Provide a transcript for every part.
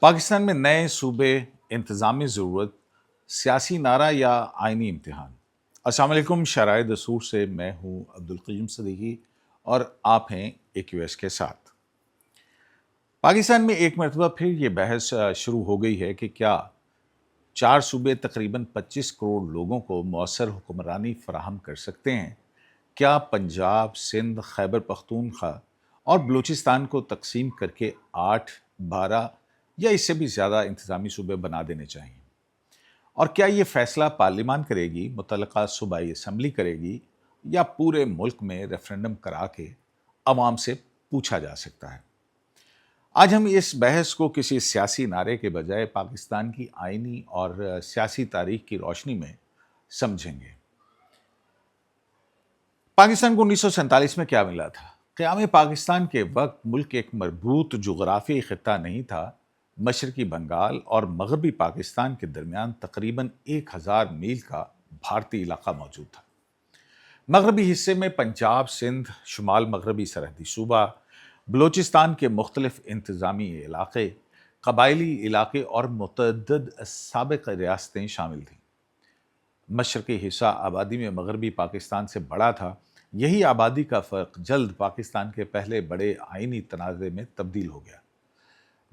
پاکستان میں نئے صوبے، انتظامی ضرورت، سیاسی نعرہ یا آئینی امتحان۔ السلام علیکم، شرائع دستور سے میں ہوں عبدالقیوم صدیقی اور آپ ہیں AQS کے ساتھ۔ پاکستان میں ایک مرتبہ پھر یہ بحث شروع ہو گئی ہے کہ کیا 4 صوبے تقریباً 25 کروڑ لوگوں کو مؤثر حکمرانی فراہم کر سکتے ہیں؟ کیا پنجاب، سندھ، خیبر پختونخوا اور بلوچستان کو تقسیم کر کے 8، 12 یا اس سے بھی زیادہ انتظامی صوبے بنا دینے چاہیے؟ اور کیا یہ فیصلہ پارلیمان کرے گی، متعلقہ صوبائی اسمبلی کرے گی، یا پورے ملک میں ریفرنڈم کرا کے عوام سے پوچھا جا سکتا ہے؟ آج ہم اس بحث کو کسی سیاسی نعرے کے بجائے پاکستان کی آئینی اور سیاسی تاریخ کی روشنی میں سمجھیں گے۔ پاکستان کو 1947 میں کیا ملا تھا؟ قیام پاکستان کے وقت ملک ایک مربوط جغرافیائی خطہ نہیں تھا۔ مشرقی بنگال اور مغربی پاکستان کے درمیان تقریباً 1000 میل کا بھارتی علاقہ موجود تھا۔ مغربی حصے میں پنجاب، سندھ، شمال مغربی سرحدی صوبہ، بلوچستان کے مختلف انتظامی علاقے، قبائلی علاقے اور متعدد سابق ریاستیں شامل تھیں۔ مشرقی حصہ آبادی میں مغربی پاکستان سے بڑا تھا۔ یہی آبادی کا فرق جلد پاکستان کے پہلے بڑے آئینی تنازع میں تبدیل ہو گیا۔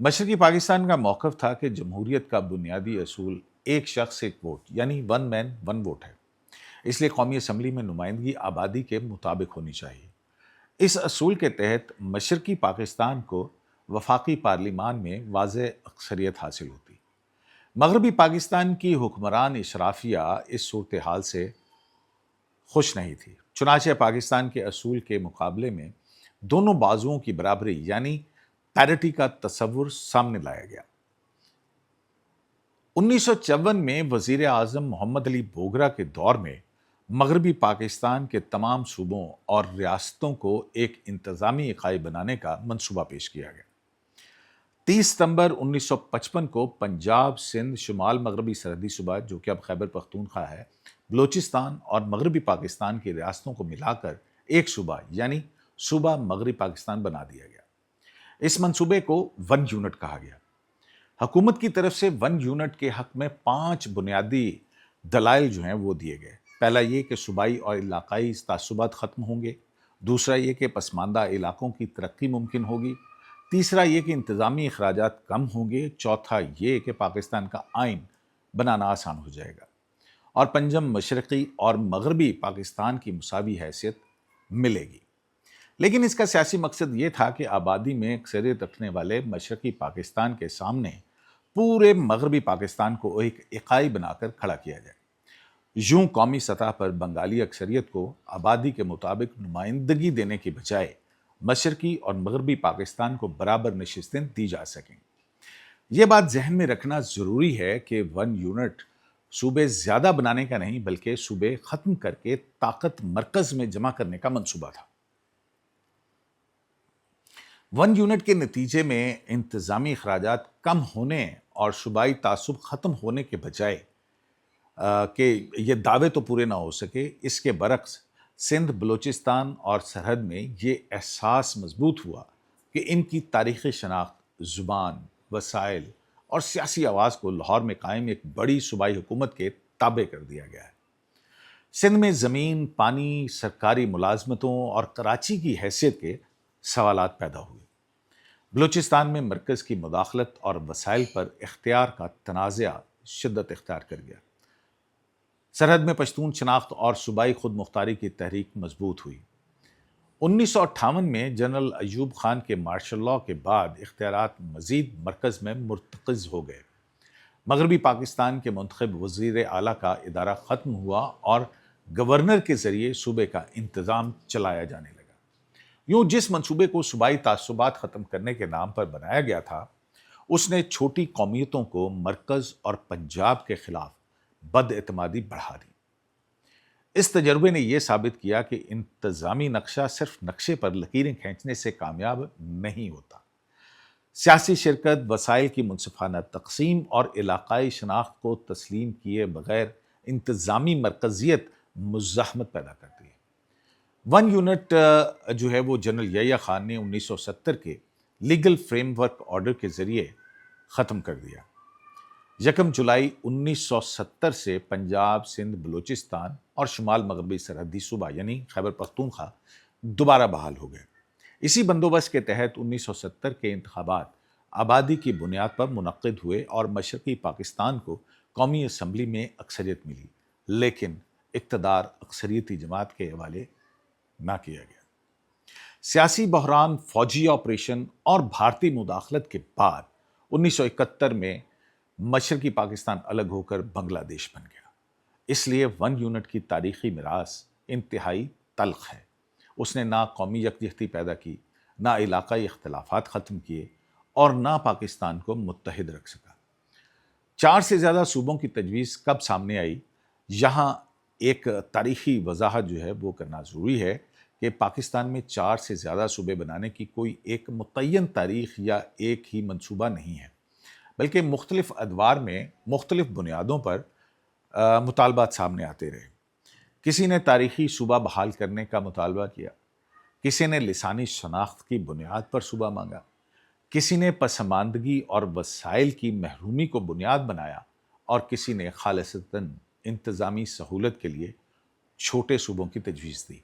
مشرقی پاکستان کا موقف تھا کہ جمہوریت کا بنیادی اصول ایک شخص ایک ووٹ، یعنی ون مین ون ووٹ ہے۔ اس لیے قومی اسمبلی میں نمائندگی آبادی کے مطابق ہونی چاہیے۔ اس اصول کے تحت مشرقی پاکستان کو وفاقی پارلیمان میں واضح اکثریت حاصل ہوتی۔ مغربی پاکستان کی حکمران اشرافیہ اس صورتحال سے خوش نہیں تھی۔ چنانچہ پاکستان کے اصول کے مقابلے میں دونوں بازوؤں کی برابری یعنی پیرٹی کا تصور سامنے لایا گیا۔ 1954 میں وزیر اعظم محمد علی بوگرا کے دور میں مغربی پاکستان کے تمام صوبوں اور ریاستوں کو ایک انتظامی اکائی بنانے کا منصوبہ پیش کیا گیا۔ 30 ستمبر 1955 کو پنجاب، سندھ، شمال مغربی سرحدی صوبہ جو کہ اب خیبر پختونخوا ہے، بلوچستان اور مغربی پاکستان کی ریاستوں کو ملا کر ایک صوبہ یعنی صوبہ مغربی پاکستان بنا دیا گیا۔ اس منصوبے کو 1 یونٹ کہا گیا۔ حکومت کی طرف سے 1 یونٹ کے حق میں 5 بنیادی دلائل جو ہیں وہ دیے گئے۔ پہلا یہ کہ صوبائی اور علاقائی تعصبات ختم ہوں گے۔ دوسرا یہ کہ پسماندہ علاقوں کی ترقی ممکن ہوگی۔ تیسرا یہ کہ انتظامی اخراجات کم ہوں گے۔ چوتھا یہ کہ پاکستان کا آئین بنانا آسان ہو جائے گا۔ اور پنجم، مشرقی اور مغربی پاکستان کی مساوی حیثیت ملے گی۔ لیکن اس کا سیاسی مقصد یہ تھا کہ آبادی میں اکثریت رکھنے والے مشرقی پاکستان کے سامنے پورے مغربی پاکستان کو ایک اکائی بنا کر کھڑا کیا جائے۔ یوں قومی سطح پر بنگالی اکثریت کو آبادی کے مطابق نمائندگی دینے کی بجائے مشرقی اور مغربی پاکستان کو برابر نشستیں دی جا سکیں۔ یہ بات ذہن میں رکھنا ضروری ہے کہ 1 یونٹ صوبے زیادہ بنانے کا نہیں بلکہ صوبے ختم کر کے طاقت مرکز میں جمع کرنے کا منصوبہ تھا۔ 1 یونٹ کے نتیجے میں انتظامی اخراجات کم ہونے اور صوبائی تعصب ختم ہونے کے بجائے کہ یہ دعوے تو پورے نہ ہو سکے، اس کے برعکس سندھ، بلوچستان اور سرحد میں یہ احساس مضبوط ہوا کہ ان کی تاریخی شناخت، زبان، وسائل اور سیاسی آواز کو لاہور میں قائم ایک بڑی صوبائی حکومت کے تابع کر دیا گیا ہے۔ سندھ میں زمین، پانی، سرکاری ملازمتوں اور کراچی کی حیثیت کے سوالات پیدا ہوئے۔ بلوچستان میں مرکز کی مداخلت اور وسائل پر اختیار کا تنازع شدت اختیار کر گیا۔ سرحد میں پشتون شناخت اور صوبائی خود مختاری کی تحریک مضبوط ہوئی۔ 1958 میں جنرل ایوب خان کے مارشل لاء کے بعد اختیارات مزید مرکز میں مرتکز ہو گئے۔ مغربی پاکستان کے منتخب وزیر اعلیٰ کا ادارہ ختم ہوا اور گورنر کے ذریعے صوبے کا انتظام چلایا جانے لگا۔ یوں جس منصوبے کو صوبائی تعصبات ختم کرنے کے نام پر بنایا گیا تھا، اس نے چھوٹی قومیتوں کو مرکز اور پنجاب کے خلاف بد اعتمادی بڑھا دی۔ اس تجربے نے یہ ثابت کیا کہ انتظامی نقشہ صرف نقشے پر لکیریں کھینچنے سے کامیاب نہیں ہوتا۔ سیاسی شرکت، وسائل کی منصفانہ تقسیم اور علاقائی شناخت کو تسلیم کیے بغیر انتظامی مرکزیت مزاحمت پیدا کرتی ہے۔ 1 یونٹ جو ہے وہ جنرل یحییٰ خان نے 1970 کے لیگل فریم ورک آرڈر کے ذریعے ختم کر دیا۔ 1 جولائی 1970 سے پنجاب، سندھ، بلوچستان اور شمال مغربی سرحدی صوبہ یعنی خیبر پختونخوا دوبارہ بحال ہو گئے۔ اسی بندوبست کے تحت 1970 کے انتخابات آبادی کی بنیاد پر منعقد ہوئے اور مشرقی پاکستان کو قومی اسمبلی میں اکثریت ملی، لیکن اقتدار اکثریتی جماعت کے حوالے نہ کیا گیا۔ سیاسی بحران، فوجی آپریشن اور بھارتی مداخلت کے بعد 1971 میں مشرقی پاکستان الگ ہو کر بنگلہ دیش بن گیا۔ اس لیے 1 یونٹ کی تاریخی میراث انتہائی تلخ ہے۔ اس نے نہ قومی یکجہتی پیدا کی، نہ علاقائی اختلافات ختم کیے اور نہ پاکستان کو متحد رکھ سکا۔ 4 سے زیادہ صوبوں کی تجویز کب سامنے آئی؟ یہاں ایک تاریخی وضاحت جو ہے وہ کرنا ضروری ہے کہ پاکستان میں 4 سے زیادہ صوبے بنانے کی کوئی ایک متعین تاریخ یا ایک ہی منصوبہ نہیں ہے، بلکہ مختلف ادوار میں مختلف بنیادوں پر مطالبات سامنے آتے رہے۔ کسی نے تاریخی صوبہ بحال کرنے کا مطالبہ کیا، کسی نے لسانی شناخت کی بنیاد پر صوبہ مانگا، کسی نے پسماندگی اور وسائل کی محرومی کو بنیاد بنایا اور کسی نے خالصتاً انتظامی سہولت کے لیے چھوٹے صوبوں کی تجویز دی۔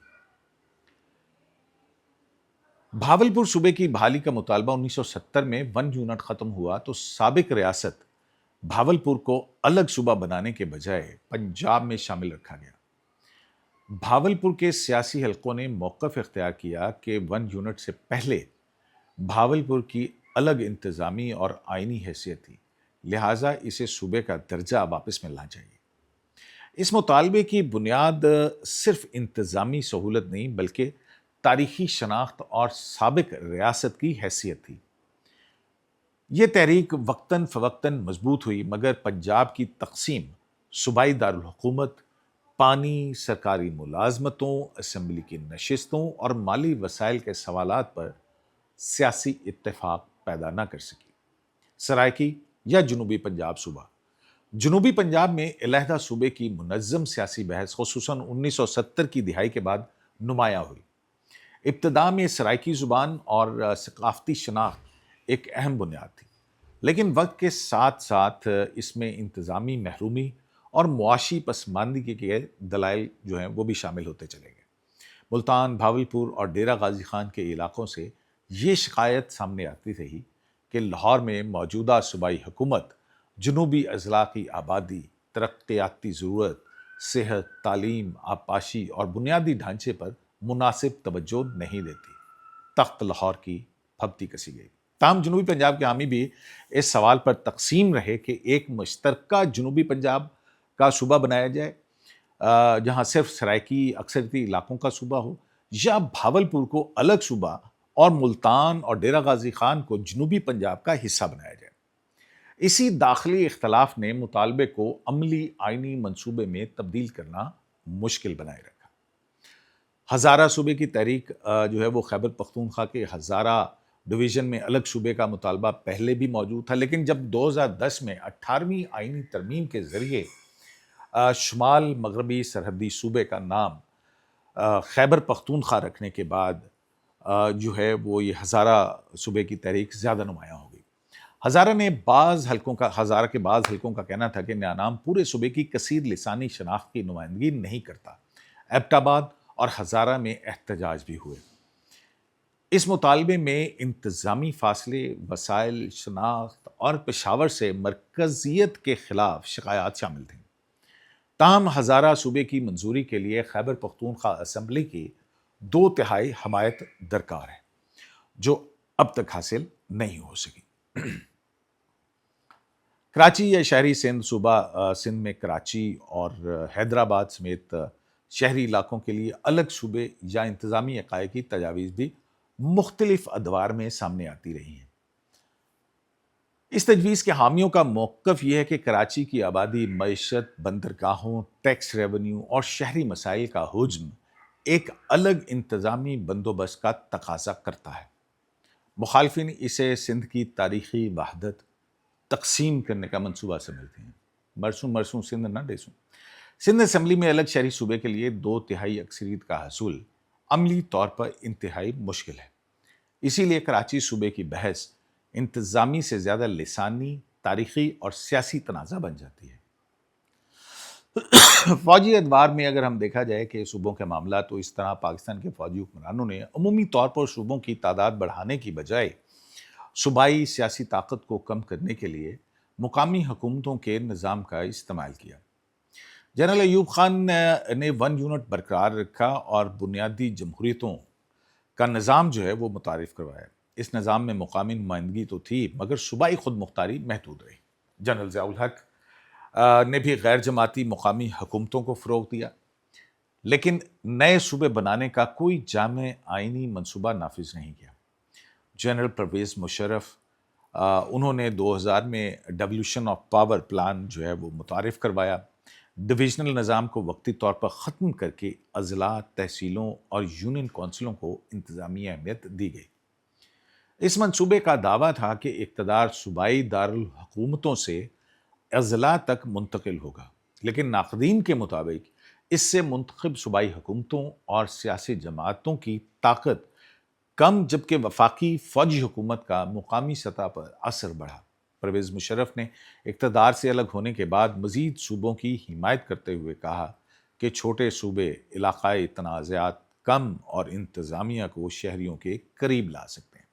بھاولپور صوبے کی بحالی کا مطالبہ 1970 میں 1 یونٹ ختم ہوا تو سابق ریاست بھاولپور کو الگ صوبہ بنانے کے بجائے پنجاب میں شامل رکھا گیا۔ بھاولپور کے سیاسی حلقوں نے موقف اختیار کیا کہ 1 یونٹ سے پہلے بھاولپور کی الگ انتظامی اور آئینی حیثیت تھی، لہٰذا اسے صوبے کا درجہ واپس ملنا چاہیے۔ اس مطالبے کی بنیاد صرف انتظامی سہولت نہیں بلکہ تاریخی شناخت اور سابق ریاست کی حیثیت تھی۔ یہ تحریک وقتاً فوقتاً مضبوط ہوئی، مگر پنجاب کی تقسیم، صوبائی دارالحکومت، پانی، سرکاری ملازمتوں، اسمبلی کی نشستوں اور مالی وسائل کے سوالات پر سیاسی اتفاق پیدا نہ کر سکی۔ سرائکی یا جنوبی پنجاب صوبہ۔ جنوبی پنجاب میں علیحدہ صوبے کی منظم سیاسی بحث خصوصاً 1970 کی دہائی کے بعد نمایاں ہوئی۔ ابتدا میں سرائکی زبان اور ثقافتی شناخت ایک اہم بنیاد تھی، لیکن وقت کے ساتھ ساتھ اس میں انتظامی محرومی اور معاشی پسماندگی کے دلائل جو ہیں وہ بھی شامل ہوتے چلے گئے۔ ملتان، بھاولپور اور ڈیرہ غازی خان کے علاقوں سے یہ شکایت سامنے آتی رہی کہ لاہور میں موجودہ صوبائی حکومت جنوبی اضلاع کی آبادی، ترقیاتی ضرورت، صحت، تعلیم، آبپاشی اور بنیادی ڈھانچے پر مناسب توجہ نہیں دیتی۔ تخت لاہور کی پھبتی کسی گئی۔ تاہم جنوبی پنجاب کے حامی بھی اس سوال پر تقسیم رہے کہ ایک مشترکہ جنوبی پنجاب کا صوبہ بنایا جائے جہاں صرف سرائکی اکثریتی علاقوں کا صوبہ ہو، یا بھاولپور کو الگ صوبہ اور ملتان اور ڈیرہ غازی خان کو جنوبی پنجاب کا حصہ بنایا جائے۔ اسی داخلی اختلاف نے مطالبے کو عملی آئینی منصوبے میں تبدیل کرنا مشکل بنائے رکھا۔ ہزارہ صوبے کی تحریک جو ہے وہ خیبر پختونخوا کے ہزارہ ڈویژن میں الگ صوبے کا مطالبہ پہلے بھی موجود تھا، لیکن جب 2010 میں 18ویں آئینی ترمیم کے ذریعے شمال مغربی سرحدی صوبے کا نام خیبر پختونخوا رکھنے کے بعد جو ہے وہ یہ ہزارہ صوبے کی تحریک زیادہ نمایاں ہو گئی۔ ہزارہ کے بعض حلقوں کا کہنا تھا کہ نیا نام پورے صوبے کی کثیر لسانی شناخت کی نمائندگی نہیں کرتا۔ ایبٹ آباد اور ہزارہ میں احتجاج بھی ہوئے۔ اس مطالبے میں انتظامی فاصلے، وسائل شناخت اور پشاور سے مرکزیت کے خلاف شکایات شامل تھیں۔ تاہم ہزارہ صوبے کی منظوری کے لیے خیبر پختونخوا اسمبلی کی 2/3 حمایت درکار ہے، جو اب تک حاصل نہیں ہو سکی۔ کراچی یا شہری سندھ صوبہ سندھ میں کراچی اور حیدرآباد سمیت شہری علاقوں کے لیے الگ صوبے یا انتظامی اقائے کی تجاویز بھی مختلف ادوار میں سامنے آتی رہی ہیں۔ اس تجویز کے حامیوں کا موقف یہ ہے کہ کراچی کی آبادی، معیشت، بندرگاہوں، ٹیکس ریونیو اور شہری مسائل کا حجم ایک الگ انتظامی بندوبست کا تقاضا کرتا ہے۔ مخالفین اسے سندھ کی تاریخی وحدت تقسیم کرنے کا منصوبہ سمجھتے ہیں۔ مرسوں سندھ نہ ڈیسوں۔ سندھ اسمبلی میں الگ شہری صوبے کے لیے 2/3 اکثریت کا حصول عملی طور پر انتہائی مشکل ہے۔ اسی لیے کراچی صوبے کی بحث انتظامی سے زیادہ لسانی، تاریخی اور سیاسی تنازع بن جاتی ہے۔ فوجی ادوار میں اگر ہم دیکھا جائے کہ صوبوں کے معاملات، تو اس طرح پاکستان کے فوجی حکمرانوں نے عمومی طور پر صوبوں کی تعداد بڑھانے کی بجائے صوبائی سیاسی طاقت کو کم کرنے کے لیے مقامی حکومتوں کے نظام کا استعمال کیا۔ جنرل ایوب خان نے 1 یونٹ برقرار رکھا اور بنیادی جمہوریتوں کا نظام جو ہے وہ متعارف کروایا۔ اس نظام میں مقامی نمائندگی تو تھی مگر صوبائی خود مختاری محدود رہی۔ جنرل ضیاء الحق نے بھی غیر جماعتی مقامی حکومتوں کو فروغ دیا، لیکن نئے صوبے بنانے کا کوئی جامع آئینی منصوبہ نافذ نہیں کیا۔ جنرل پرویز مشرف انہوں نے 2000 میں ڈیولیوشن آف پاور پلان جو ہے وہ متعارف کروایا۔ ڈویژنل نظام کو وقتی طور پر ختم کر کے اضلاع، تحصیلوں اور یونین کونسلوں کو انتظامی اہمیت دی گئی۔ اس منصوبے کا دعویٰ تھا کہ اقتدار صوبائی دارالحکومتوں سے اضلاع تک منتقل ہوگا، لیکن ناقدین کے مطابق اس سے منتخب صوبائی حکومتوں اور سیاسی جماعتوں کی طاقت کم، جبکہ وفاقی فوجی حکومت کا مقامی سطح پر اثر بڑھا۔ پرویز مشرف نے اقتدار سے الگ ہونے کے بعد مزید صوبوں کی حمایت کرتے ہوئے کہا کہ چھوٹے صوبے علاقائی تنازعات کم اور انتظامیہ کو شہریوں کے قریب لا سکتے ہیں۔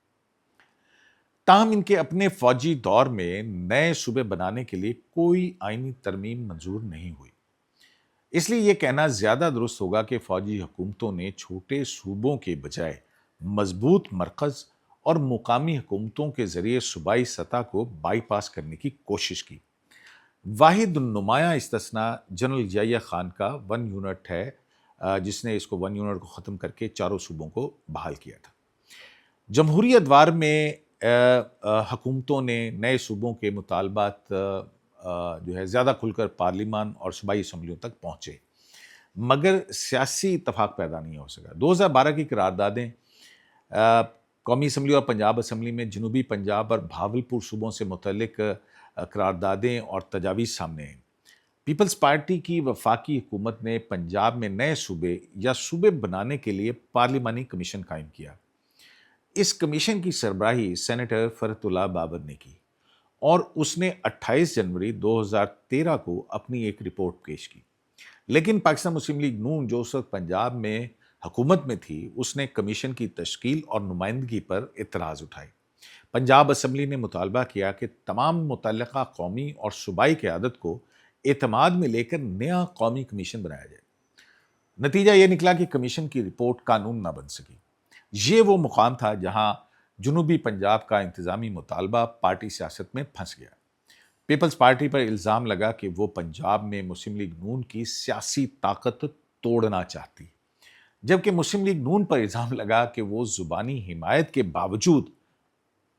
تاہم ان کے اپنے فوجی دور میں نئے صوبے بنانے کے لیے کوئی آئینی ترمیم منظور نہیں ہوئی۔ اس لیے یہ کہنا زیادہ درست ہوگا کہ فوجی حکومتوں نے چھوٹے صوبوں کے بجائے مضبوط مرکز اور مقامی حکومتوں کے ذریعے صوبائی سطح کو بائی پاس کرنے کی کوشش کی۔ واحد نمایاں استثناء جنرل ضیاء خان کا 1 یونٹ ہے، جس نے اس کو 1 یونٹ کو ختم کر کے چاروں صوبوں کو بحال کیا تھا۔ جمہوری ادوار میں حکومتوں نے نئے صوبوں کے مطالبات جو ہے زیادہ کھل کر پارلیمان اور صوبائی اسمبلیوں تک پہنچے، مگر سیاسی اتفاق پیدا نہیں ہو سکا۔ 2012 کی قراردادیں قومی اسمبلی اور پنجاب اسمبلی میں جنوبی پنجاب اور بھاولپور صوبوں سے متعلق قراردادیں اور تجاویز سامنے آئیں۔ پیپلز پارٹی کی وفاقی حکومت نے پنجاب میں نئے صوبے یا صوبے بنانے کے لیے پارلیمانی کمیشن قائم کیا۔ اس کمیشن کی سربراہی سینیٹر فرحت اللہ بابر نے کی اور اس نے 28 جنوری 2013 کو اپنی ایک رپورٹ پیش کی، لیکن پاکستان مسلم لیگ نون جو اس وقت پنجاب میں حکومت میں تھی، اس نے کمیشن کی تشکیل اور نمائندگی پر اعتراض اٹھائے۔ پنجاب اسمبلی نے مطالبہ کیا کہ تمام متعلقہ قومی اور صوبائی قیادت کو اعتماد میں لے کر نیا قومی کمیشن بنایا جائے۔ نتیجہ یہ نکلا کہ کمیشن کی رپورٹ قانون نہ بن سکی۔ یہ وہ مقام تھا جہاں جنوبی پنجاب کا انتظامی مطالبہ پارٹی سیاست میں پھنس گیا۔ پیپلز پارٹی پر الزام لگا کہ وہ پنجاب میں مسلم لیگ نون کی سیاسی طاقت توڑنا چاہتی، جبکہ مسلم لیگ نون پر الزام لگا کہ وہ زبانی حمایت کے باوجود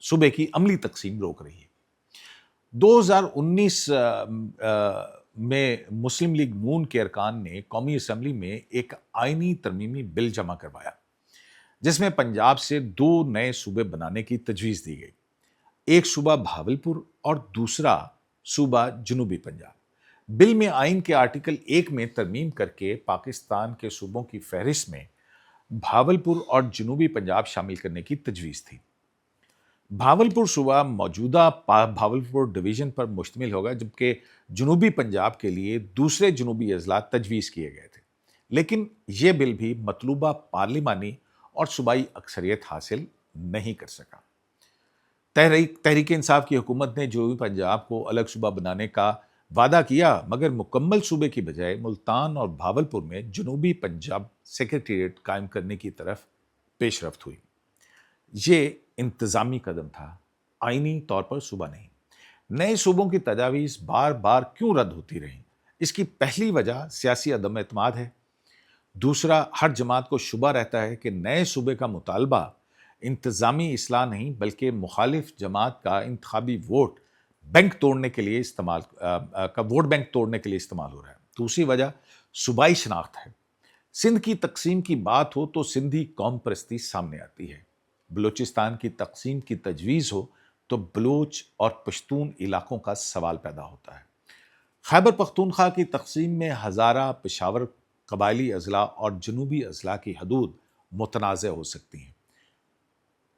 صوبے کی عملی تقسیم روک رہی ہے۔ 2019 میں مسلم لیگ نون کے ارکان نے قومی اسمبلی میں ایک آئینی ترمیمی بل جمع کروایا، جس میں پنجاب سے 2 نئے صوبے بنانے کی تجویز دی گئی، ایک صوبہ بھاولپور اور دوسرا صوبہ جنوبی پنجاب۔ بل میں آئین کے آرٹیکل 1 میں ترمیم کر کے پاکستان کے صوبوں کی فہرست میں بھاولپور اور جنوبی پنجاب شامل کرنے کی تجویز تھی۔ بھاولپور صوبہ موجودہ بھاولپور ڈویژن پر مشتمل ہوگا، جبکہ جنوبی پنجاب کے لیے دوسرے جنوبی اضلاع تجویز کیے گئے تھے، لیکن یہ بل بھی مطلوبہ پارلیمانی اور صوبائی اکثریت حاصل نہیں کر سکا۔ تحریک انصاف کی حکومت نے جنوبی پنجاب کو الگ صوبہ بنانے کا وعدہ کیا، مگر مکمل صوبے کی بجائے ملتان اور بھاولپور میں جنوبی پنجاب سیکریٹریٹ قائم کرنے کی طرف پیش رفت ہوئی۔ یہ انتظامی قدم تھا، آئینی طور پر صوبہ نہیں۔ نئے صوبوں کی تجاویز بار بار کیوں رد ہوتی رہیں؟ اس کی پہلی وجہ سیاسی عدم اعتماد ہے۔ دوسرا، ہر جماعت کو شبہ رہتا ہے کہ نئے صوبے کا مطالبہ انتظامی اصلاح نہیں بلکہ مخالف جماعت کا انتخابی ووٹ بینک توڑنے کے لیے استعمال ہو رہا ہے۔ دوسری وجہ صوبائی شناخت ہے۔ سندھ کی تقسیم کی بات ہو تو سندھی قوم پرستی سامنے آتی ہے۔ بلوچستان کی تقسیم کی تجویز ہو تو بلوچ اور پشتون علاقوں کا سوال پیدا ہوتا ہے۔ خیبر پختونخوا کی تقسیم میں ہزارہ، پشاور قبائلی اضلاع اور جنوبی اضلاع کی حدود متنازع ہو سکتی ہیں۔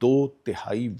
2/3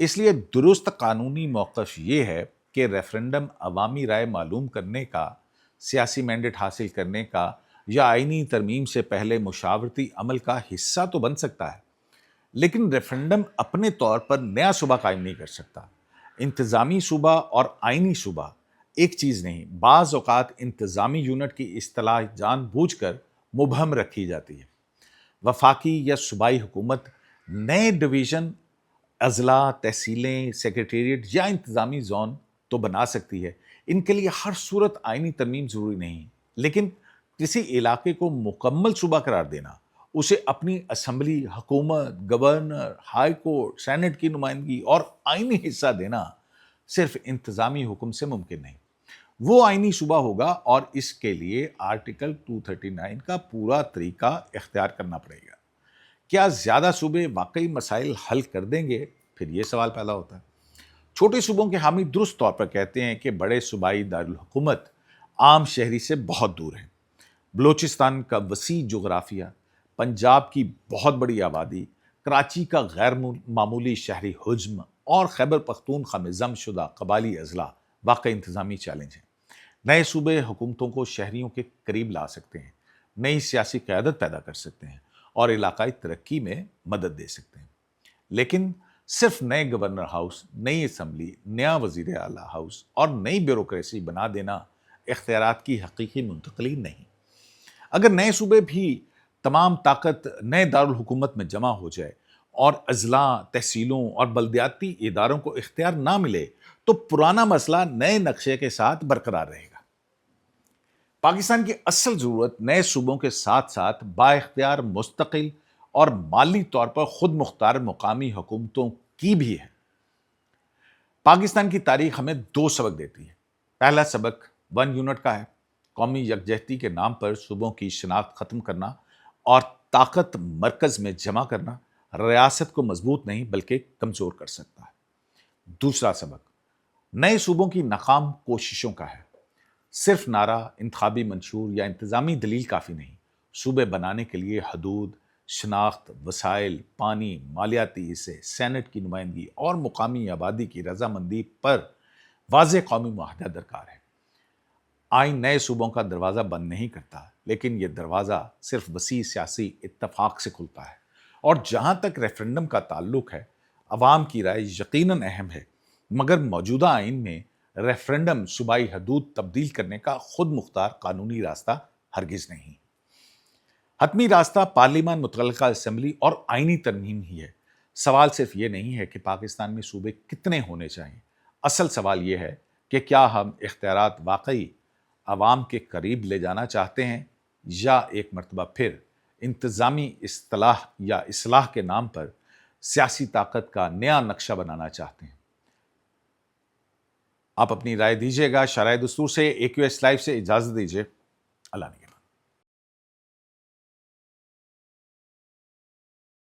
اس لیے درست قانونی موقف یہ ہے کہ ریفرنڈم عوامی رائے معلوم کرنے کا، سیاسی مینڈیٹ حاصل کرنے کا یا آئینی ترمیم سے پہلے مشاورتی عمل کا حصہ تو بن سکتا ہے، لیکن ریفرنڈم اپنے طور پر نیا صوبہ قائم نہیں کر سکتا۔ انتظامی صوبہ اور آئینی صوبہ ایک چیز نہیں۔ بعض اوقات انتظامی یونٹ کی اصطلاح جان بوجھ کر مبہم رکھی جاتی ہے۔ وفاقی یا صوبائی حکومت نئے ڈویژن، اضلاع، تحصیلیں، سیکریٹریٹ یا انتظامی زون تو بنا سکتی ہے۔ ان کے لیے ہر صورت آئینی ترمیم ضروری نہیں، لیکن کسی علاقے کو مکمل صوبہ قرار دینا، اسے اپنی اسمبلی، حکومت، گورنر، ہائی کورٹ، سینٹ کی نمائندگی اور آئینی حصہ دینا صرف انتظامی حکم سے ممکن نہیں۔ وہ آئینی صوبہ ہوگا اور اس کے لیے آرٹیکل 239 کا پورا طریقہ اختیار کرنا پڑے گا۔ کیا زیادہ صوبے واقعی مسائل حل کر دیں گے؟ پھر یہ سوال پیدا ہوتا ہے۔ چھوٹے صوبوں کے حامی درست طور پر کہتے ہیں کہ بڑے صوبائی دارالحکومت عام شہری سے بہت دور ہیں۔ بلوچستان کا وسیع جغرافیہ، پنجاب کی بہت بڑی آبادی، کراچی کا غیر معمولی شہری حجم اور خیبر پختونخوا میں ضم شدہ قبائلی اضلاع واقعی انتظامی چیلنج ہیں۔ نئے صوبے حکومتوں کو شہریوں کے قریب لا سکتے ہیں، نئی سیاسی قیادت پیدا کر سکتے ہیں اور علاقائی ترقی میں مدد دے سکتے ہیں، لیکن صرف نئے گورنر ہاؤس، نئی اسمبلی، نیا وزیر اعلیٰ ہاؤس اور نئی بیوروکریسی بنا دینا اختیارات کی حقیقی منتقلی نہیں۔ اگر نئے صوبے بھی تمام طاقت نئے دارالحکومت میں جمع ہو جائے اور اضلاع، تحصیلوں اور بلدیاتی اداروں کو اختیار نہ ملے تو پرانا مسئلہ نئے نقشے کے ساتھ برقرار رہے گا۔ پاکستان کی اصل ضرورت نئے صوبوں کے ساتھ ساتھ با اختیار، مستقل اور مالی طور پر خود مختار مقامی حکومتوں کی بھی ہے۔ پاکستان کی تاریخ ہمیں دو سبق دیتی ہے۔ پہلا سبق 1 یونٹ کا ہے، قومی یکجہتی کے نام پر صوبوں کی شناخت ختم کرنا اور طاقت مرکز میں جمع کرنا ریاست کو مضبوط نہیں بلکہ کمزور کر سکتا ہے۔ دوسرا سبق نئے صوبوں کی ناکام کوششوں کا ہے۔ صرف نعرہ، انتخابی منشور یا انتظامی دلیل کافی نہیں۔ صوبے بنانے کے لیے حدود، شناخت، وسائل، پانی، مالیاتی حصے، سینٹ کی نمائندگی اور مقامی آبادی کی رضامندی پر واضح قومی معاہدہ درکار ہے۔ آئین نئے صوبوں کا دروازہ بند نہیں کرتا، لیکن یہ دروازہ صرف وسیع سیاسی اتفاق سے کھلتا ہے۔ اور جہاں تک ریفرنڈم کا تعلق ہے، عوام کی رائے یقیناً اہم ہے، مگر موجودہ آئین میں ریفرنڈم صوبائی حدود تبدیل کرنے کا خود مختار قانونی راستہ ہرگز نہیں۔ حتمی راستہ پارلیمان، متعلقہ اسمبلی اور آئینی ترمیم ہی ہے۔ سوال صرف یہ نہیں ہے کہ پاکستان میں صوبے کتنے ہونے چاہیے، اصل سوال یہ ہے کہ کیا ہم اختیارات واقعی عوام کے قریب لے جانا چاہتے ہیں یا ایک مرتبہ پھر انتظامی اصلاح کے نام پر سیاسی طاقت کا نیا نقشہ بنانا چاہتے ہیں۔ آپ اپنی رائے دیجیے گا۔ شرائع دستور سے AQS لائیو سے اجازت دیجیے۔ اللہ نگہبان۔